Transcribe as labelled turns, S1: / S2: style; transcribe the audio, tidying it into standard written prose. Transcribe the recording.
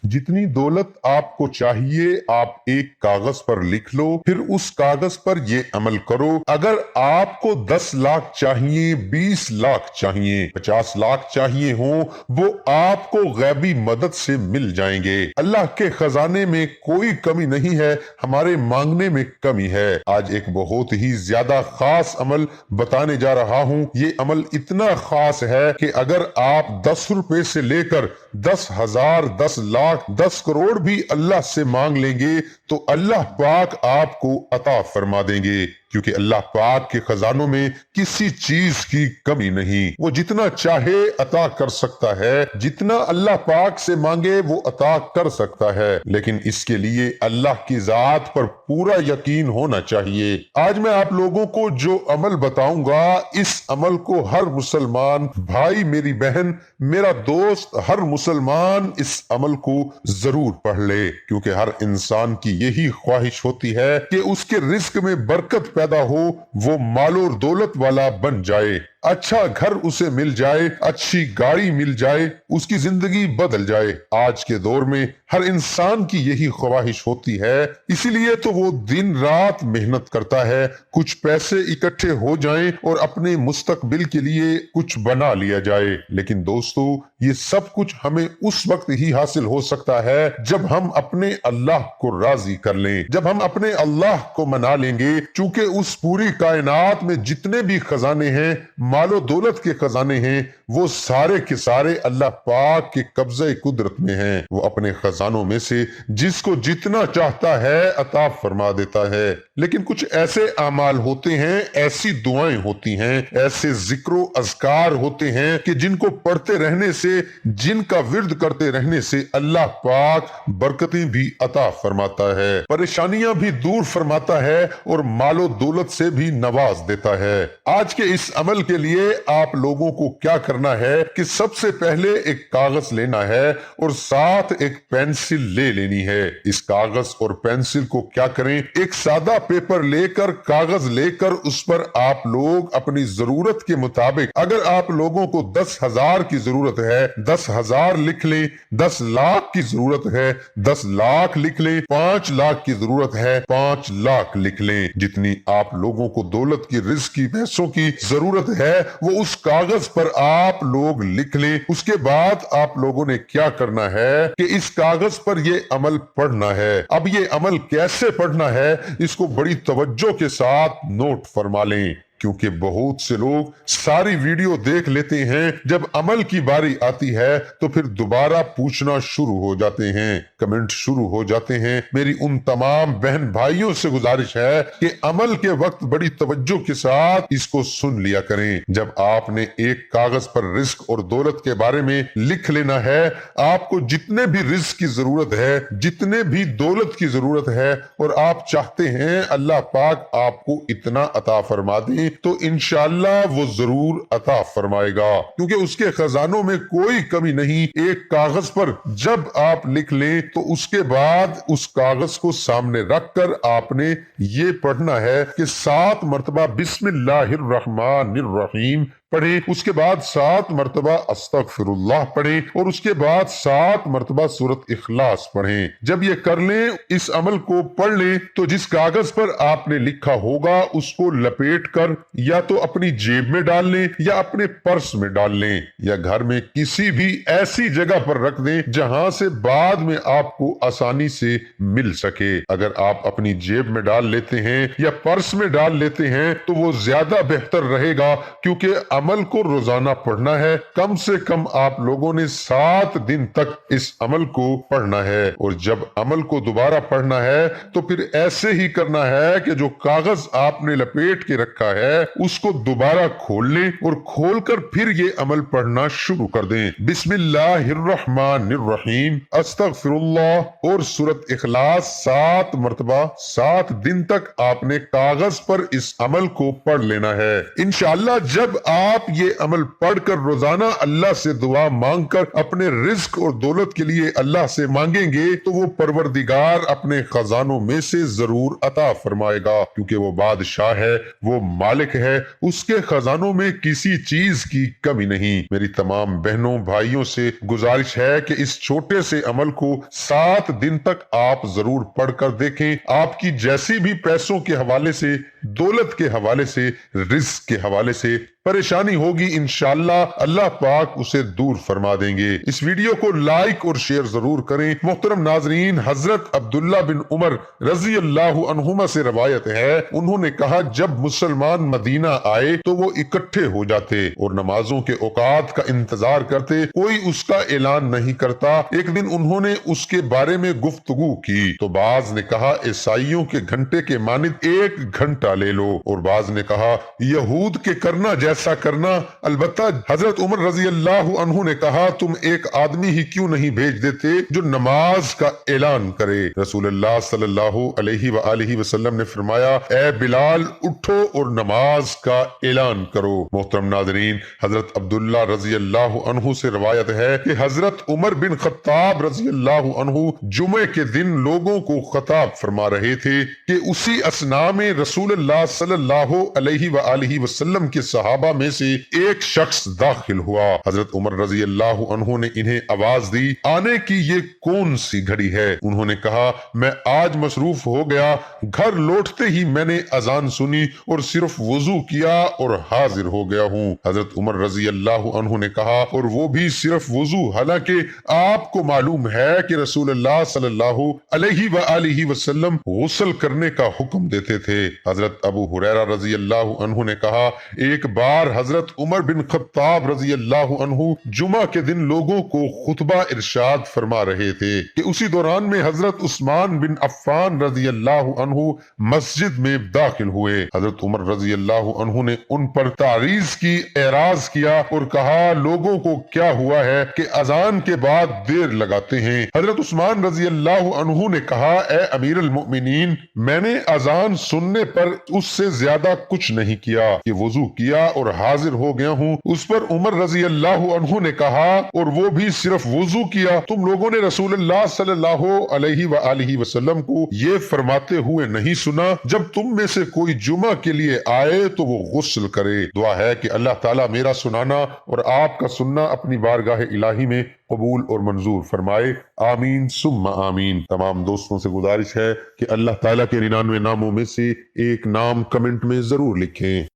S1: जितनी दौलत आपको चाहिए आप एक कागज पर लिख लो, फिर उस कागज पर ये अमल करो। अगर आपको 10 लाख चाहिए, 20 लाख चाहिए, 50 लाख चाहिए हो, वो आपको गैबी मदद से मिल जाएंगे। अल्लाह के खजाने में कोई कमी नहीं है, हमारे मांगने में कमी है। आज एक बहुत ही ज्यादा खास अमल बताने जा रहा हूँ। ये अमल इतना खास है कि अगर आप 10 रुपए से लेकर 10,000, 10 लाख, 10 करोड़ भी अल्लाह से मांग लेंगे तो अल्लाह पाक आपको अता फरमा देंगे, क्योंकि अल्लाह पाक के खजानों में किसी चीज की कमी नहीं। वो जितना चाहे अता कर सकता है, जितना अल्लाह पाक से मांगे वो अता कर सकता है, लेकिन इसके लिए अल्लाह की जात पर पूरा यकीन होना चाहिए। आज मैं आप लोगों को जो अमल बताऊंगा, इस अमल को हर मुसलमान भाई, मेरी बहन, मेरा दोस्त, हर मुसलमान इस अमल को जरूर पढ़ ले, क्योंकि हर इंसान की यही ख्वाहिश होती है कि उसके रिस्क में बरकत पैदा हो, वो मालो और दौलत वाला बन जाए, अच्छा घर उसे मिल जाए, अच्छी गाड़ी मिल जाए, उसकी जिंदगी बदल जाए। आज के दौर में हर इंसान की यही ख्वाहिश होती है, इसीलिए तो वो दिन रात मेहनत करता है, कुछ पैसे इकट्ठे हो जाएं और अपने मुस्तकबिल के लिए कुछ बना लिया जाए। लेकिन दोस्तों, ये सब कुछ हमें उस वक्त ही हासिल हो सकता है जब हम अपने अल्लाह को राजी कर लें, जब हम अपने अल्लाह को मना लेंगे। चूंकि उस पूरी कायनात में जितने भी खजाने हैं, मालो दौलत के खजाने हैं, वो सारे के सारे अल्लाह पाक के कब्जे कुदरत में हैं। वो अपने खजानों में से जिसको जितना चाहता है अता फरमा देता है। लेकिन कुछ ऐसे अमाल होते हैं, ऐसी दुआएं होती हैं, ऐसे जिक्रो अज़कार होते हैं कि जिनको पढ़ते रहने से, जिनका विर्द करते रहने से अल्लाह पाक बरकतें भी अता फरमाता है, परेशानियां भी दूर फरमाता है और मालो दौलत से भी नवाज देता है। आज के इस अमल के लिए आप लोगों को क्या करना है कि सबसे पहले एक कागज लेना है और साथ एक पेंसिल ले लेनी है। इस कागज और पेंसिल को क्या करें, एक सादा पेपर लेकर, कागज लेकर उस पर आप लोग अपनी जरूरत के मुताबिक, अगर आप लोगों को 10,000 की जरूरत है 10,000 लिख लें, 10 लाख की जरूरत है 10 लाख लिख लें, 5 लाख की जरूरत है 5 लाख लिख लें। जितनी आप लोगों को दौलत की, रिस्क की, पैसों की जरूरत है वो उस कागज पर आप लोग लिख लें। उसके बाद आप लोगों ने क्या करना है कि इस कागज पर ये अमल पढ़ना है। अब ये अमल कैसे पढ़ना है, इसको बड़ी तवज्जो के साथ नोट फरमा लें, क्योंकि बहुत से लोग सारी वीडियो देख लेते हैं, जब अमल की बारी आती है तो फिर दोबारा पूछना शुरू हो जाते हैं, कमेंट शुरू हो जाते हैं। मेरी उन तमाम बहन भाइयों से गुजारिश है कि अमल के वक्त बड़ी तवज्जो के साथ इसको सुन लिया करें। जब आपने एक कागज पर रिस्क और दौलत के बारे में लिख लेना है, आपको जितने भी रिस्क की जरूरत है, जितने भी दौलत की जरूरत है, और आप चाहते हैं अल्लाह पाक आपको इतना अता फरमा दे, तो इंशाअल्लाह वो जरूर अता फरमाएगा, क्योंकि उसके खजानों में कोई कमी नहीं। एक कागज पर जब आप लिख लें तो उसके बाद उस कागज को सामने रखकर आपने ये पढ़ना है कि 7 मरतबा बिस्मिल्लाहिर्रहमानिर्रहीम पढ़े, उसके बाद 7 मरतबा अस्तगफिरुल्लाह पढ़े और उसके बाद 7 मरतबा सूरत इखलास पढ़ें। जब ये कर लें, इस अमल को पढ़ लें, तो जिस कागज पर आपने लिखा होगा उसको लपेट कर या तो अपनी जेब में डाल लें या अपने पर्स में डाल लें या घर में किसी भी ऐसी जगह पर रख दें जहां से बाद में आपको आसानी से मिल सके। अगर आप अपनी जेब में डाल लेते हैं या पर्स में डाल लेते हैं तो वो ज्यादा बेहतर रहेगा, क्योंकि अमल को रोजाना पढ़ना है। कम से कम आप लोगों ने 7 दिन तक इस अमल को पढ़ना है, और जब अमल को दोबारा पढ़ना है तो फिर ऐसे ही करना है कि जो कागज आपने लपेट के रखा है उसको दोबारा खोल लें और खोलकर फिर ये अमल पढ़ना शुरू कर दें। बिस्मिल्लाहिर्रहमानिर्रहीम, अस्तगफिरुल्लाह और सूरत इखलास 7 मरतबा 7 दिन तक आपने कागज पर इस अमल को पढ़ लेना है। इंशाअल्लाह जब आप آپ یہ عمل پڑھ کر روزانہ اللہ سے دعا مانگ کر اپنے رزق اور دولت کے لیے اللہ سے مانگیں گے تو وہ پروردگار اپنے خزانوں میں سے ضرور عطا فرمائے گا، کیونکہ وہ بادشاہ ہے، وہ مالک ہے، اس کے خزانوں میں کسی چیز کی کمی نہیں۔ میری تمام بہنوں بھائیوں سے گزارش ہے کہ اس چھوٹے سے عمل کو 7 دن تک آپ ضرور پڑھ کر دیکھیں۔ آپ کی جیسی بھی پیسوں کے حوالے سے، دولت کے حوالے سے، رزق کے حوالے سے پریشانی ہوگی، انشاءاللہ اللہ پاک اسے دور فرما دیں گے۔ اس ویڈیو کو لائک اور شیئر ضرور کریں۔ محترم ناظرین، حضرت عبداللہ بن عمر رضی اللہ عنہما سے روایت ہے، انہوں نے کہا جب مسلمان مدینہ آئے تو وہ اکٹھے ہو جاتے اور نمازوں کے اوقات کا انتظار کرتے، کوئی اس کا اعلان نہیں کرتا۔ ایک دن انہوں نے اس کے بارے میں گفتگو کی تو بعض نے کہا عیسائیوں کے گھنٹے کے مانند 1 گھنٹہ لے لو، اور بعض نے کہا یہود کے کرنا جیسا کرنا۔ البتہ حضرت عمر رضی اللہ عنہ نے کہا تم ایک آدمی ہی کیوں نہیں بھیج دیتے جو نماز کا اعلان کرے؟ رسول اللہ صلی اللہ علیہ وآلہ وسلم نے فرمایا اے بلال اٹھو اور نماز کا اعلان کرو۔ محترم ناظرین، حضرت عبداللہ رضی اللہ عنہ سے روایت ہے کہ حضرت عمر بن خطاب رضی اللہ عنہ جمعے کے دن لوگوں کو خطاب فرما رہے تھے کہ اسی اثناء میں رسول اللہ صلی اللہ علیہ وآلہ وسلم کے صحابہ میں سے ایک شخص داخل ہوا۔ حضرت عمر رضی اللہ عنہ نے انہیں آواز دی آنے کی یہ کون سی گھڑی ہے؟ انہوں نے کہا میں آج مصروف ہو گیا، گھر لوٹتے ہی میں نے اذان سنی اور صرف وضو کیا اور حاضر ہو گیا ہوں۔ حضرت عمر رضی اللہ عنہ نے کہا اور وہ بھی صرف وضو، حالانکہ آپ کو معلوم ہے کہ رسول اللہ صلی اللہ علیہ وآلہ وسلم غسل کرنے کا حکم دیتے تھے۔ حضرت ابو ہریرہ رضی اللہ عنہ نے کہا ایک بار حضرت عمر بن خطاب رضی اللہ عنہ جمعہ کے دن لوگوں کو خطبہ ارشاد فرما رہے تھے کہ اسی دوران میں حضرت عثمان بن عفان رضی اللہ عنہ مسجد میں داخل ہوئے۔ حضرت عمر رضی اللہ عنہ نے ان پر تعریض کی، اعراض کیا اور کہا لوگوں کو کیا ہوا ہے کہ اذان کے بعد دیر لگاتے ہیں؟ حضرت عثمان رضی اللہ عنہ نے کہا اے امیر المؤمنین، میں نے اذان سننے پر اس سے زیادہ کچھ نہیں کیا کہ وضو کیا اور حاضر ہو گیا ہوں۔ اس پر عمر رضی اللہ عنہ نے کہا اور وہ بھی صرف وضو کیا، تم لوگوں نے رسول اللہ صلی اللہ علیہ وآلہ وسلم کو یہ فرماتے ہوئے نہیں سنا جب تم میں سے کوئی جمعہ کے لیے آئے تو وہ غسل کرے؟ دعا ہے کہ اللہ تعالیٰ میرا سنانا اور آپ کا سننا اپنی بارگاہ الہی میں قبول اور منظور فرمائے، آمین ثم آمین۔ تمام دوستوں سے گزارش ہے کہ اللہ تعالیٰ کے 99 ناموں میں سے ایک نام کمنٹ میں ضرور لکھیں۔